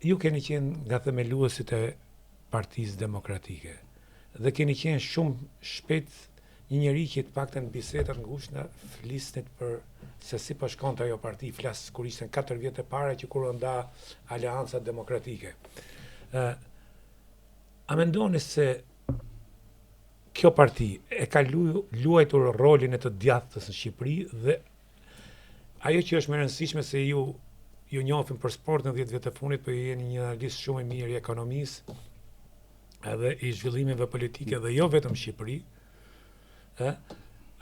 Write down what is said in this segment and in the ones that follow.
ju keni qenë nga themeluesit e Partisë Demokratike dhe keni qenë shumë shpejt një njeri që të paktën bisedat ngushta flisnit për se si po shkonte ajo parti, flas kur ishte 4 vjet e para që kur u nda Aleanca Demokratike. A mendoni se kjo parti e ka luajtur rolin e të djathtës në Shqipëri dhe ajo që është më e rëndësishme se ju njohim për sportin 10 vjet e fundit, po jeni një analist shumë i mirë i ekonomisë edhe i zhvillimeve politike dhe jo vetëm Shqipëri.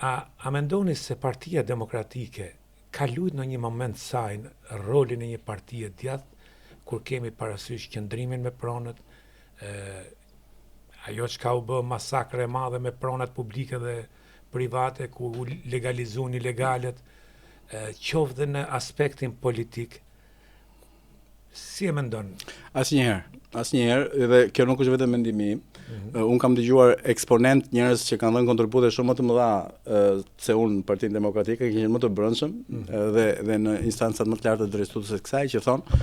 A mendoni se Partia Demokratike ka luajtur në një moment saj rolin e një partie djathtë kur kemi parasysh qëndrimin me pronët, ajo çka u bë masakre e madhe me pronat publike dhe private ku u legalizuan ilegalet, qoftë në aspektin politik. Si e mendon? Asnjëherë, dhe kjo nuk është vetëm mendimi im. Unë kam dëgjuar eksponent njerëz që kanë dhënë kontribute shumë më të mëdha se unë në Partinë Demokratike, që janë më të brendshëm dhe në instancat më të larta të drejtuesve të kësaj që thonë,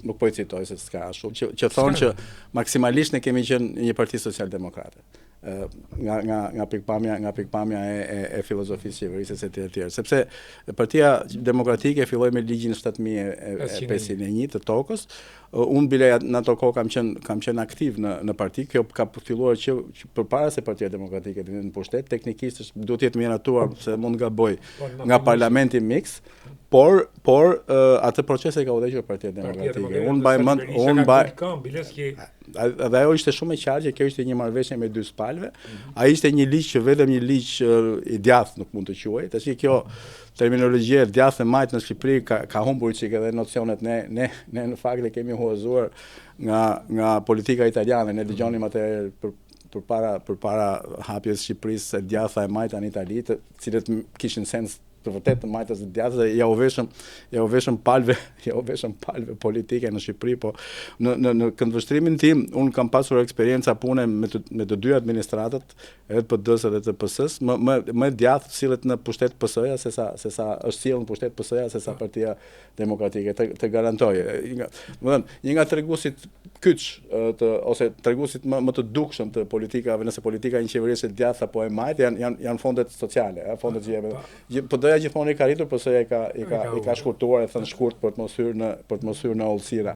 nuk po i citoj se s'ka shumë, që thonë që maksimalisht ne kemi qenë një parti social-demokrate. Nga pikpamja e filozofisë qeverisë e të tjerë, sepse Partia Demokratike filloi me ligjin 7501 të tokës. Unë bile në ato kohë kam qenë aktiv në parti. Kjo ka filluar që përpara se Partia Demokratike të vinë në pushtet, teknikisht duhet të jetë miratuar se mund gaboj nga parlamenti mix, por atë proces e ka udhëhequr Partia Demokratike. Unë mbaj dhe ajo ishte shumë e qartë që kjo ishte një marrëveshje me 2 palëve. Ai ishte një ligj që vetëm një ligj i djathtë nuk mund të quhej. Tash kjo terminologjia e djathtë e majtë në Shqipëri ka humbur çik edhe nocionet. Ne në fakt e kemi huazuar nga politika italiane. Ne dëgjonim atë përpara hapjes Shqipërisë e djatha e majta në Itali, të cilët kishin sens të vërtet të majtës të djathtë dhe ja u veshëm palve politike në Shqipëri, po në këndvështrimin tim unë kam pasur eksperjenca pune me të dy administratët, edhe të PD-s edhe të PS-s, më djathtë sillet në pushtet PS-ja se sa është sjellë në pushtet PS-ja se sa Partia Demokratike, të garantoj. Një nga treguesit kyç ose treguesit më të dukshëm të politikave, nëse politika një qeverisë e djathtë apo e majtë, janë fondet sociale, fondet që PD-ja gjithmonë i ka rritur, përse i ka shkurtuar e thënë shkurt për të mos hyrë në ollësira.